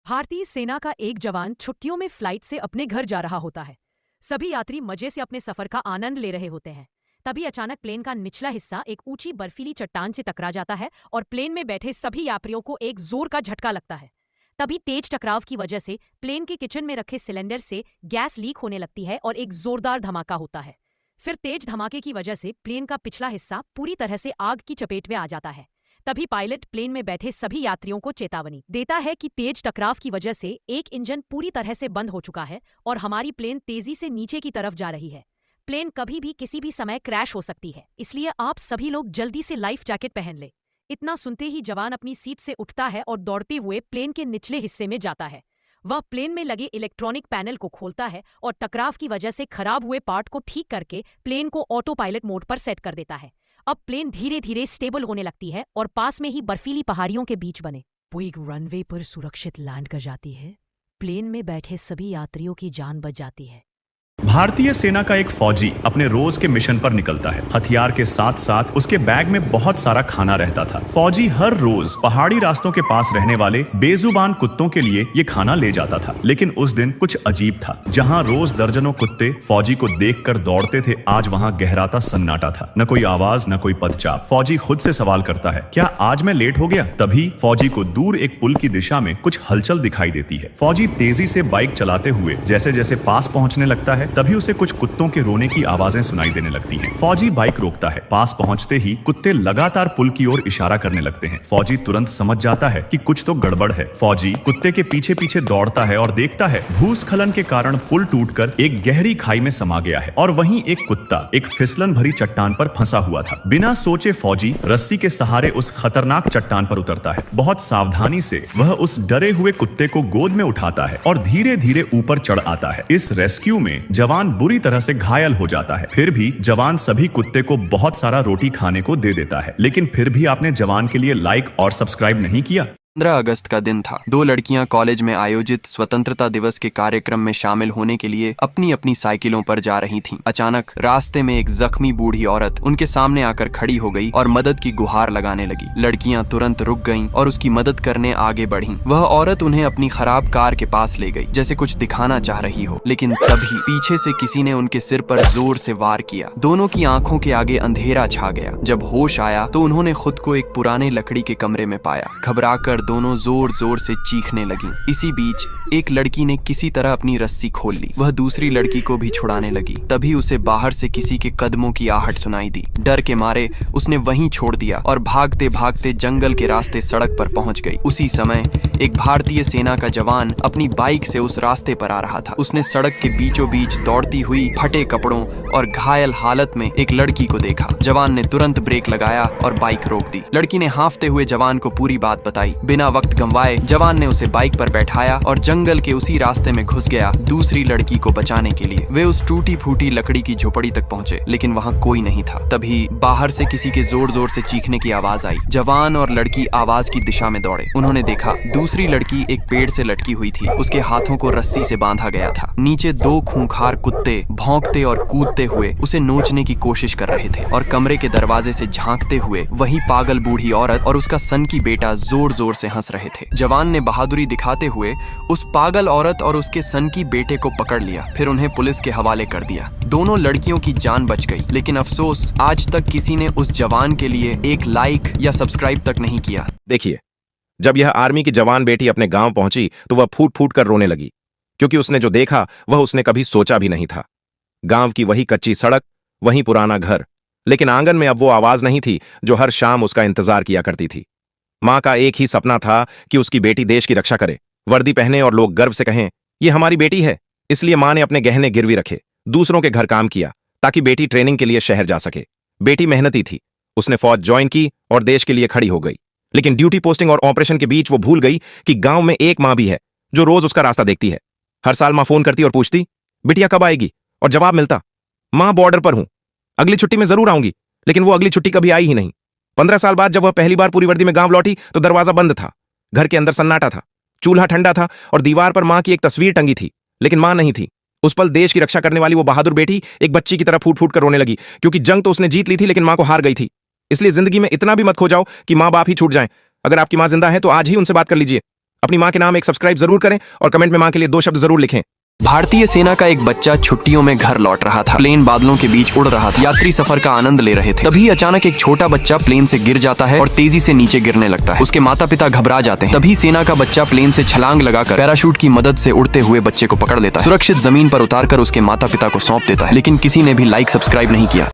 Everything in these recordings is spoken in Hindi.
भारतीय सेना का एक जवान छुट्टियों में फ्लाइट से अपने घर जा रहा होता है। सभी यात्री मजे से अपने सफर का आनंद ले रहे होते हैं। तभी अचानक प्लेन का निचला हिस्सा एक ऊंची बर्फीली चट्टान से टकरा जाता है और प्लेन में बैठे सभी यात्रियों को एक जोर का झटका लगता है। तभी तेज टकराव की वजह से प्लेन के किचन में रखे सिलेंडर से गैस लीक होने लगती है और एक जोरदार धमाका होता है। फिर तेज धमाके की वजह से प्लेन का पिछला हिस्सा पूरी तरह से आग की चपेट में आ जाता है। तभी पायलट प्लेन में बैठे सभी यात्रियों को चेतावनी देता है कि तेज टकराव की वजह से एक इंजन पूरी तरह से बंद हो चुका है और हमारी प्लेन तेजी से नीचे की तरफ जा रही है। प्लेन कभी भी किसी भी समय क्रैश हो सकती है, इसलिए आप सभी लोग जल्दी से लाइफ जैकेट पहन ले। इतना सुनते ही जवान अपनी सीट से उठता है और दौड़ते हुए प्लेन के निचले हिस्से में जाता है। वह प्लेन में लगे इलेक्ट्रॉनिक पैनल को खोलता है और टकराव की वजह से खराब हुए पार्ट को ठीक करके प्लेन को ऑटो पायलट मोड पर सेट कर देता है। अब प्लेन धीरे धीरे स्टेबल होने लगती है और पास में ही बर्फीली पहाड़ियों के बीच बने वो एक रनवे पर सुरक्षित लैंड कर जाती है। प्लेन में बैठे सभी यात्रियों की जान बच जाती है। भारतीय सेना का एक फौजी अपने रोज के मिशन पर निकलता है। हथियार के साथ साथ उसके बैग में बहुत सारा खाना रहता था। फौजी हर रोज पहाड़ी रास्तों के पास रहने वाले बेजुबान कुत्तों के लिए ये खाना ले जाता था। लेकिन उस दिन कुछ अजीब था। जहां रोज दर्जनों कुत्ते फौजी को देखकर दौड़ते थे, आज वहां गहराता सन्नाटा था। न कोई आवाज, न कोई पदचाप। फौजी खुद से सवाल करता है, क्या आज मैं लेट हो गया? तभी फौजी को दूर एक पुल की दिशा में कुछ हलचल दिखाई देती है। फौजी तेजी से बाइक चलाते हुए जैसे जैसे पास पहुंचने लगता है, तभी उसे कुछ कुत्तों के रोने की आवाजें सुनाई देने लगती हैं। फौजी बाइक रोकता है। पास पहुंचते ही कुत्ते लगातार पुल की ओर इशारा करने लगते हैं। फौजी तुरंत समझ जाता है कि कुछ तो गड़बड़ है। फौजी कुत्ते के पीछे पीछे दौड़ता है और देखता है भूस्खलन के कारण पुल टूटकर एक गहरी खाई में समा गया है और वहीं एक कुत्ता एक फिसलन भरी चट्टान पर फंसा हुआ था। बिना सोचे फौजी रस्सी के सहारे उस खतरनाक चट्टान पर उतरता है। बहुत सावधानी से वह उस डरे हुए कुत्ते को गोद में उठाता है और धीरे धीरे ऊपर चढ़ आता है। इस रेस्क्यू में जवान बुरी तरह से घायल हो जाता है। फिर भी जवान सभी कुत्ते को बहुत सारा रोटी खाने को दे देता है। लेकिन फिर भी आपने जवान के लिए लाइक और सब्सक्राइब नहीं किया। 15 अगस्त का दिन था। 2 लड़कियां कॉलेज में आयोजित स्वतंत्रता दिवस के कार्यक्रम में शामिल होने के लिए अपनी अपनी साइकिलों पर जा रही थीं। अचानक रास्ते में एक जख्मी बूढ़ी औरत उनके सामने आकर खड़ी हो गई और मदद की गुहार लगाने लगी। लड़कियां तुरंत रुक गईं और उसकी मदद करने आगे बढ़ीं। वह औरत उन्हें अपनी खराब कार के पास ले गई, जैसे कुछ दिखाना चाह रही हो। लेकिन तभी पीछे से किसी ने उनके सिर पर जोर से वार किया। दोनों की आंखों के आगे अंधेरा छा गया। जब होश आया तो उन्होंने खुद को एक पुराने लकड़ी के कमरे में पाया। घबराकर दोनों जोर जोर से चीखने लगी। इसी बीच एक लड़की ने किसी तरह अपनी रस्सी खोल ली। वह दूसरी लड़की को भी छुड़ाने लगी। तभी उसे बाहर से किसी के कदमों की आहट सुनाई दी। डर के मारे उसने वहीं छोड़ दिया और भागते भागते जंगल के रास्ते सड़क पर पहुंच गई। उसी समय एक भारतीय सेना का जवान अपनी बाइक से उस रास्ते पर आ रहा था। उसने सड़क के बीचों बीच दौड़ती हुई फटे कपड़ों और घायल हालत में एक लड़की को देखा। जवान ने तुरंत ब्रेक लगाया और बाइक रोक दी। लड़की ने हांफते हुए जवान को पूरी बात बताई। बिना वक्त गंवाए जवान ने उसे बाइक पर बैठाया और जंगल के उसी रास्ते में घुस गया दूसरी लड़की को बचाने के लिए। वे उस टूटी फूटी लकड़ी की झोपड़ी तक पहुंचे, लेकिन वहां कोई नहीं था। तभी बाहर से किसी के जोर जोर से चीखने की आवाज आई। जवान और लड़की आवाज की दिशा में दौड़े। उन्होंने देखा दूसरी लड़की एक पेड़ से लटकी हुई थी। उसके हाथों को रस्सी से बांधा गया था। नीचे 2 खूंखार कुत्ते भौंकते और कूदते हुए उसे नोचने की कोशिश कर रहे थे और कमरे के दरवाजे से झांकते हुए वही पागल बूढ़ी औरत और उसका सनकी बेटा जोर जोर से हंस रहे थे। जवान ने बहादुरी दिखाते हुए उस पागल औरत और उसके सनकी बेटे को पकड़ लिया। फिर उन्हें पुलिस के हवाले कर दिया। दोनों लड़कियों की जान बच गई, लेकिन अफसोस आज तक किसी ने उस जवान के लिए एक लाइक या सब्सक्राइब तक नहीं किया। देखिए, जब यह आर्मी की जवान बेटी अपने गांव पहुंची तो वह फूट फूट कर रोने लगी, क्योंकि उसने जो देखा वह उसने कभी सोचा भी नहीं था। गांव की वही कच्ची सड़क, वही पुराना घर, लेकिन आंगन में अब वो आवाज नहीं थी जो हर शाम उसका इंतजार किया करती थी। मां का एक ही सपना था कि उसकी बेटी देश की रक्षा करे, वर्दी पहने और लोग गर्व से कहें, ये हमारी बेटी है। इसलिए मां ने अपने गहने गिरवी रखे, दूसरों के घर काम किया, ताकि बेटी ट्रेनिंग के लिए शहर जा सके। बेटी मेहनती थी, उसने फौज ज्वाइन की और देश के लिए खड़ी हो गई। लेकिन ड्यूटी पोस्टिंग और ऑपरेशन के बीच वो भूल गई कि गांव में एक मां भी है जो रोज उसका रास्ता देखती है। हर साल मां फोन करती और पूछती, बिटिया कब आएगी? और जवाब मिलता, मां बॉर्डर पर हूं, अगली छुट्टी में जरूर आऊंगी। लेकिन वो अगली छुट्टी कभी आई ही नहीं। 15 साल बाद जब वह पहली बार पूरी वर्दी में गांव लौटी तो दरवाजा बंद था। घर के अंदर सन्नाटा था, चूल्हा ठंडा था और दीवार पर मां की एक तस्वीर टंगी थी, लेकिन मां नहीं थी। उस पल देश की रक्षा करने वाली वो बहादुर बेटी एक बच्ची की तरह फूट फूट कर रोने लगी, क्योंकि जंग तो उसने जीत ली थी लेकिन मां को हार गई थी। इसलिए जिंदगी में इतना भी मत खो जाओ कि मां बाप ही छूट जाएं। अगर आपकी मां जिंदा है तो आज ही उनसे बात कर लीजिए। अपनी माँ के नाम एक सब्सक्राइब जरूर करें और कमेंट में माँ के लिए 2 शब्द जरूर लिखें। भारतीय सेना का एक बच्चा छुट्टियों में घर लौट रहा था। प्लेन बादलों के बीच उड़ रहा था। यात्री सफर का आनंद ले रहे थे। तभी अचानक एक छोटा बच्चा प्लेन से गिर जाता है और तेजी से नीचे गिरने लगता है। उसके माता पिता घबरा जाते हैं। तभी सेना का बच्चा प्लेन से छलांग लगाकर पैराशूट की मदद से उड़ते हुए बच्चे को पकड़ लेता है। सुरक्षित जमीन पर उतारकर उसके माता पिता को सौंप देता है। लेकिन किसी ने भी लाइक सब्सक्राइब नहीं किया।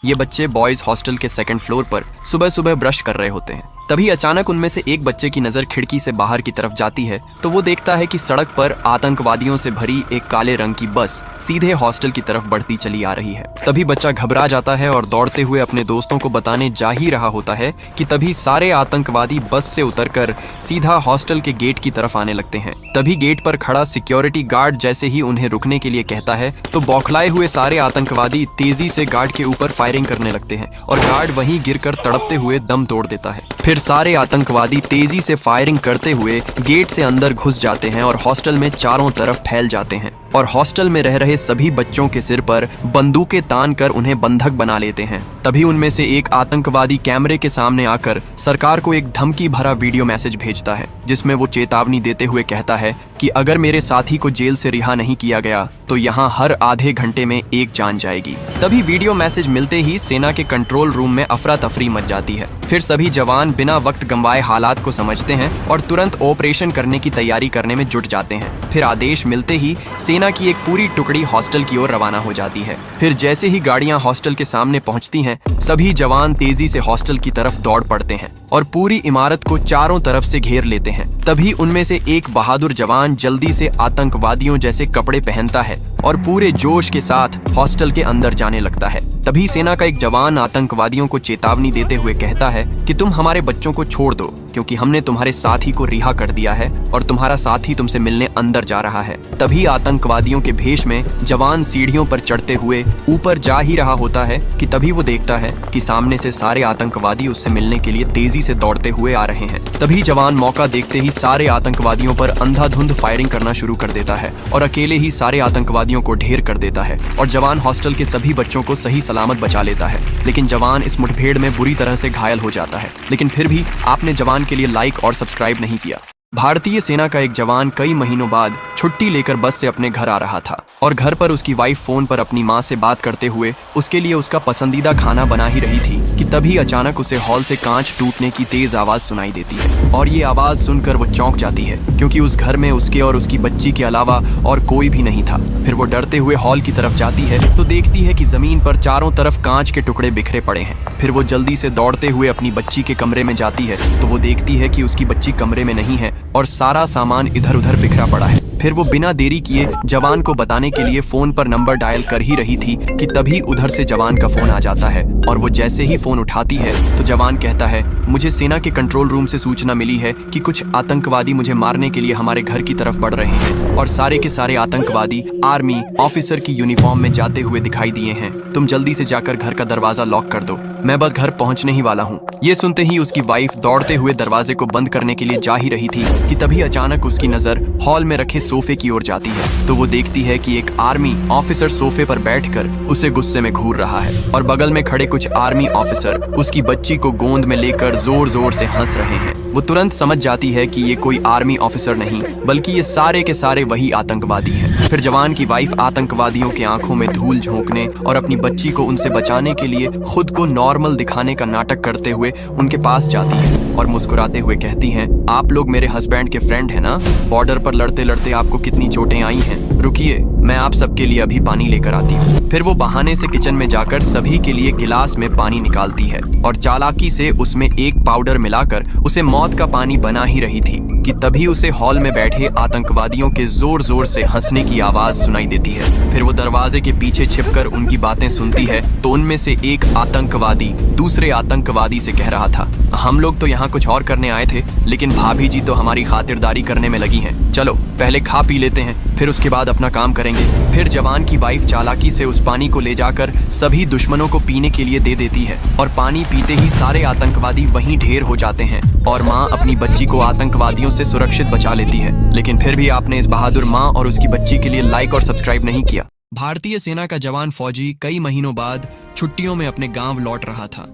ये बच्चे बॉयज हॉस्टल के 2nd फ्लोर पर सुबह सुबह ब्रश कर रहे होते हैं। तभी अचानक उनमें से एक बच्चे की नजर खिड़की से बाहर की तरफ जाती है तो वो देखता है कि सड़क पर आतंकवादियों से भरी एक काले रंग की बस सीधे हॉस्टल की तरफ बढ़ती चली आ रही है। तभी बच्चा घबरा जाता है और दौड़ते हुए अपने दोस्तों को बताने जा ही रहा होता है कि तभी सारे आतंकवादी बस से उतरकर सीधा हॉस्टल के गेट की तरफ आने लगते हैं। तभी गेट पर खड़ा सिक्योरिटी गार्ड जैसे ही उन्हें रुकने के लिए कहता है तो बौखलाए हुए सारे आतंकवादी तेजी से गार्ड के ऊपर फायरिंग करने लगते हैं और गार्ड वहीं गिरकर तड़पते हुए दम तोड़ देता है। फिर सारे आतंकवादी तेजी से फायरिंग करते हुए गेट से अंदर घुस जाते हैं और हॉस्टल में चारों तरफ फैल जाते हैं और हॉस्टल में रह रहे सभी बच्चों के सिर पर बंदूकें तान कर उन्हें बंधक बना लेते हैं। तभी उनमें से एक आतंकवादी कैमरे के सामने आकर सरकार को एक धमकी भरा वीडियो मैसेज भेजता है जिसमें वो चेतावनी देते हुए कहता है कि अगर मेरे साथी को जेल से रिहा नहीं किया गया तो यहाँ हर आधे घंटे में एक जान जाएगी। तभी वीडियो मैसेज मिलते ही सेना के कंट्रोल रूम में अफरा तफरी मच जाती है। फिर सभी जवान बिना वक्त गंवाए हालात को समझते हैं और तुरंत ऑपरेशन करने की तैयारी करने में जुट जाते हैं। फिर आदेश मिलते ही सेना की एक पूरी टुकड़ी हॉस्टल की ओर रवाना हो जाती है। फिर जैसे ही गाड़ियां हॉस्टल के सामने पहुंचती हैं, सभी जवान तेजी से हॉस्टल की तरफ दौड़ पड़ते हैं और पूरी इमारत को चारों तरफ से घेर लेते हैं। तभी उनमें से एक बहादुर जवान जल्दी से आतंकवादियों जैसे कपड़े पहनता है और पूरे जोश के साथ हॉस्टल के अंदर जाने लगता है। तभी सेना का एक जवान आतंकवादियों को चेतावनी देते हुए कहता है कि तुम हमारे बच्चों को छोड़ दो क्योंकि हमने तुम्हारे साथी को रिहा कर दिया है और तुम्हारा साथी तुमसे मिलने अंदर जा रहा है। तभी आतंकवादियों के भेष में जवान सीढ़ियों पर चढ़ते हुए ऊपर जा ही रहा होता है कि तभी वो देखता है कि सामने से सारे आतंकवादी उससे मिलने के लिए तेजी से दौड़ते हुए आ रहे हैं। तभी जवान मौका देखते ही सारे आतंकवादियों पर अंधाधुंध फायरिंग करना शुरू कर देता है और अकेले ही सारे आतंकवादियों को ढेर कर देता है और जवान हॉस्टल के सभी बच्चों को सही सलामत बचा लेता है। लेकिन जवान इस मुठभेड़ में बुरी तरह से घायल हो जाता है। लेकिन फिर भी आपने जवान के लिए लाइक और सब्सक्राइब नहीं किया। भारतीय सेना का एक जवान कई महीनों बाद छुट्टी लेकर बस से अपने घर आ रहा था और घर पर उसकी वाइफ फोन पर अपनी माँ से बात करते हुए उसके लिए उसका पसंदीदा खाना बना ही रही थी कि तभी अचानक उसे हॉल से कांच टूटने की तेज आवाज सुनाई देती है और ये आवाज सुनकर वो चौंक जाती है क्योंकि उस घर में उसके और उसकी बच्ची के अलावा और कोई भी नहीं था। फिर वो डरते हुए हॉल की तरफ जाती है तो देखती है कि जमीन पर चारों तरफ कांच के टुकड़े बिखरे पड़े हैं। फिर वो जल्दी से दौड़ते हुए अपनी बच्ची के कमरे में जाती है तो वो देखती है कि उसकी बच्ची कमरे में नहीं है और सारा सामान इधर उधर बिखरा पड़ा है। फिर वो बिना देरी किए जवान को बताने के लिए फोन पर नंबर डायल कर ही रही थी कि तभी उधर से जवान का फोन आ जाता है और वो जैसे ही फोन उठाती है तो जवान कहता है, मुझे सेना के कंट्रोल रूम से सूचना मिली है कि कुछ आतंकवादी मुझे मारने के लिए हमारे घर की तरफ बढ़ रहे हैं और सारे के सारे आतंकवादी आर्मी ऑफिसर की यूनिफॉर्म में जाते हुए दिखाई दिए हैं। तुम जल्दी से जाकर घर का दरवाजा लॉक कर दो, मैं बस घर पहुंचने ही वाला हूँ। ये सुनते ही उसकी वाइफ दौड़ते हुए दरवाजे को बंद करने के लिए जा ही रही थी कि तभी अचानक उसकी नजर हॉल में रखे सोफे की ओर जाती है तो वो देखती है कि एक आर्मी ऑफिसर सोफे पर बैठकर उसे गुस्से में घूर रहा है और बगल में खड़े कुछ आर्मी ऑफिसर उसकी बच्ची को गोंद में लेकर जोर जोर से हंस रहे हैं। वो तुरंत समझ जाती है कि ये कोई आर्मी ऑफिसर नहीं बल्कि ये सारे के सारे वही आतंकवादी हैं। फिर जवान की वाइफ आतंकवादियों के आंखों में धूल झोंकने और अपनी बच्ची को उनसे बचाने के लिए खुद को नॉर्मल दिखाने का नाटक करते हुए उनके पास जाती है और मुस्कुराते हुए कहती हैं, आप लोग मेरे हस्बैंड के फ्रेंड हैं ना? बॉर्डर पर लड़ते लड़ते आपको कितनी चोटें आई हैं। रुकिए, मैं आप सबके लिए अभी पानी लेकर आती हूँ। फिर वो बहाने से किचन में जाकर सभी के लिए गिलास में पानी निकालती है और चालाकी से उसमें एक पाउडर मिलाकर उसे मौत का पानी बना ही रही थी कि तभी उसे हॉल में बैठे आतंकवादियों के जोर जोर से हंसने की आवाज सुनाई देती है। फिर वो दरवाजे के पीछे छिपकर उनकी बातें सुनती है तो उनमें से एक आतंकवादी दूसरे आतंकवादी से कह रहा था, हम लोग तो यहाँ कुछ और करने आए थे लेकिन भाभी जी तो हमारी खातिरदारी करने में लगी हैं। चलो पहले खा पी लेते हैं फिर उसके बाद अपना काम करेंगे। करेंगे। फिर जवान की वाइफ चालाकी से उस पानी को ले जाकर सभी दुश्मनों को पीने के लिए दे देती है और पानी पीते ही सारे आतंकवादी वहीं ढेर हो जाते हैं और माँ अपनी बच्ची को आतंकवादियों से सुरक्षित बचा लेती है। लेकिन फिर भी आपने इस बहादुर माँ और उसकी बच्ची के लिए लाइक और सब्सक्राइब नहीं किया। भारतीय सेना का जवान फौजी कई महीनों बाद छुट्टियों में अपने गांव लौट रहा था।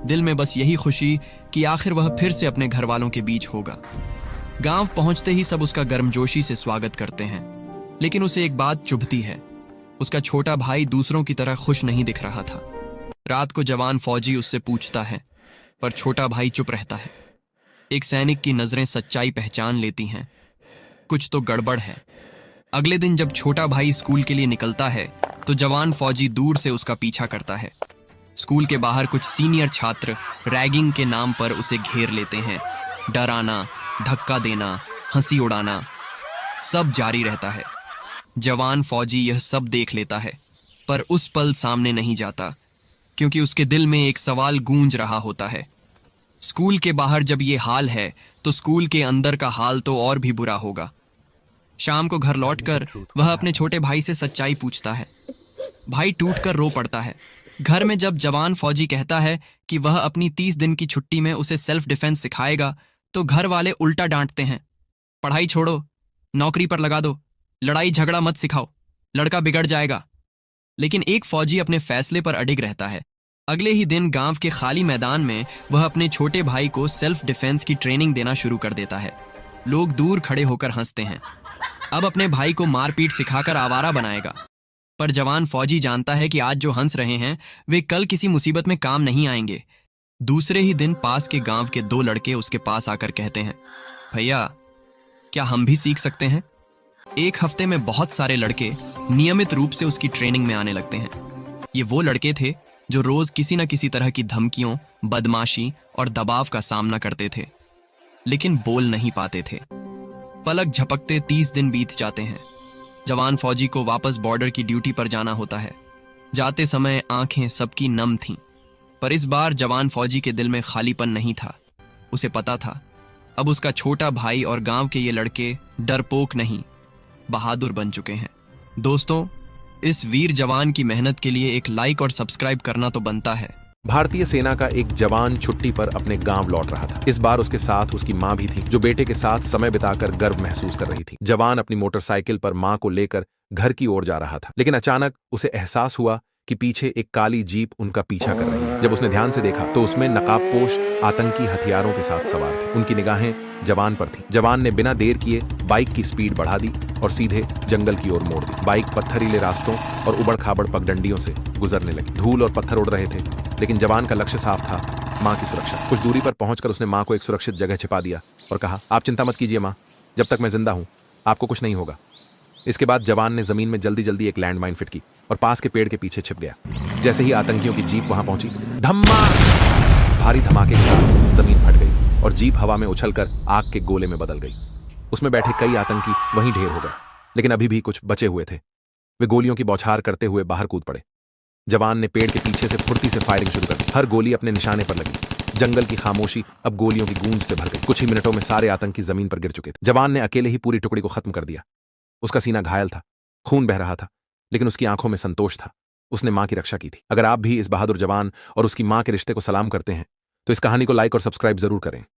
दिल में बस यही खुशी कि आखिर वह फिर से अपने घर वालों के बीच होगा। गांव पहुंचते ही सब उसका गर्मजोशी से स्वागत करते हैं, लेकिन उसे एक बात चुभती है। उसका छोटा भाई दूसरों की तरह खुश नहीं दिख रहा था। रात को जवान फौजी उससे पूछता है, पर छोटा भाई चुप रहता है। एक सैनिक की नजरें सच्चाई पहचान लेती हैं, कुछ तो गड़बड़ है। अगले दिन जब छोटा भाई स्कूल के लिए निकलता है तो जवान फौजी दूर से उसका पीछा करता है। स्कूल के बाहर कुछ सीनियर छात्र रैगिंग के नाम पर उसे घेर लेते हैं। डराना, धक्का देना, हंसी उड़ाना, सब जारी रहता है। जवान फौजी यह सब देख लेता है, पर उस पल सामने नहीं जाता, क्योंकि उसके दिल में एक सवाल गूंज रहा होता है। स्कूल के बाहर जब ये हाल है तो स्कूल के अंदर का हाल तो और भी बुरा होगा। शाम को घर लौटकर वह अपने छोटे भाई से सच्चाई पूछता है। भाई टूटकर रो पड़ता है। घर में जब जवान फौजी कहता है कि वह अपनी 30 दिन की छुट्टी में उसे सेल्फ डिफेंस सिखाएगा, तो घर वाले उल्टा डांटते हैं। पढ़ाई छोड़ो, नौकरी पर लगा दो, लड़ाई झगड़ा मत सिखाओ, लड़का बिगड़ जाएगा। लेकिन एक फौजी अपने फैसले पर अडिग रहता है। अगले ही दिन गांव के खाली मैदान में वह अपने छोटे भाई को सेल्फ डिफेंस की ट्रेनिंग देना शुरू कर देता है। लोग दूर खड़े होकर हंसते हैं। अब अपने भाई को मारपीट सिखाकर आवारा बनाएगा। पर जवान फौजी जानता है कि आज जो हंस रहे हैं वे कल किसी मुसीबत में काम नहीं आएंगे। दूसरे ही दिन पास के गांव के 2 लड़के उसके पास आकर कहते हैं, भैया क्या हम भी सीख सकते हैं? एक हफ्ते में बहुत सारे लड़के नियमित रूप से उसकी ट्रेनिंग में आने लगते हैं। ये वो लड़के थे जो रोज किसी न किसी तरह की धमकियों, बदमाशी और दबाव का सामना करते थे, लेकिन बोल नहीं पाते थे। पलक झपकते 30 दिन बीत जाते हैं। जवान फौजी को वापस बॉर्डर की ड्यूटी पर जाना होता है। जाते समय आंखें सबकी नम थीं, पर इस बार जवान फौजी के दिल में खालीपन नहीं था। उसे पता था अब उसका छोटा भाई और गांव के ये लड़के डरपोक नहीं, बहादुर बन चुके हैं। दोस्तों, इस वीर जवान की मेहनत के लिए एक लाइक और सब्सक्राइब करना तो बनता है। भारतीय सेना का एक जवान छुट्टी पर अपने गांव लौट रहा था। इस बार उसके साथ उसकी मां भी थी, जो बेटे के साथ समय बिताकर गर्व महसूस कर रही थी। जवान अपनी मोटरसाइकिल पर मां को लेकर घर की ओर जा रहा था, लेकिन अचानक उसे एहसास हुआ कि पीछे एक काली जीप उनका पीछा कर रही है। जब उसने ध्यान से देखा तो उसमें नकाबपोश आतंकी हथियारों के साथ सवार थे। उनकी निगाहें जवान पर थीं। जवान ने बिना देर किए बाइक की स्पीड बढ़ा दी और सीधे जंगल की ओर मोड़ दी। बाइक पत्थरीले रास्तों और उबड़ खाबड़ पगडंडियों से गुजरने लगी। धूल और पत्थर उड़ रहे थे, लेकिन जवान का लक्ष्य साफ था, मां की सुरक्षा। कुछ दूरी पर पहुंचकर उसने मां को एक सुरक्षित जगह छिपा दिया और कहा, आप चिंता मत कीजिए मां, जब तक मैं जिंदा हूं आपको कुछ नहीं होगा। इसके बाद जवान ने जमीन में जल्दी जल्दी एक लैंडमाइन फिट की और पास के पेड़ के पीछे छिप गया। जैसे ही आतंकियों की जीप वहां पहुंची, धम्मा भारी धमाके के साथ जमीन फट गई और जीप हवा में उछलकर आग के गोले में बदल गई। उसमें बैठे कई आतंकी वहीं ढेर हो गए, लेकिन अभी भी कुछ बचे हुए थे। वे गोलियों की बौछार करते हुए बाहर कूद पड़े। जवान ने पेड़ के पीछे से फुर्ती से फायरिंग शुरू कर दी। हर गोली अपने निशाने पर लगी। जंगल की खामोशी अब गोलियों की गूंज से भर गई। कुछ ही मिनटों में सारे आतंकी जमीन पर गिर चुके थे। जवान ने अकेले ही पूरी टुकड़ी को खत्म कर दिया। उसका सीना घायल था, खून बह रहा था, लेकिन उसकी आंखों में संतोष था। उसने मां की रक्षा की थी। अगर आप भी इस बहादुर जवान और उसकी मां के रिश्ते को सलाम करते हैं तो इस कहानी को लाइक और सब्सक्राइब जरूर करें।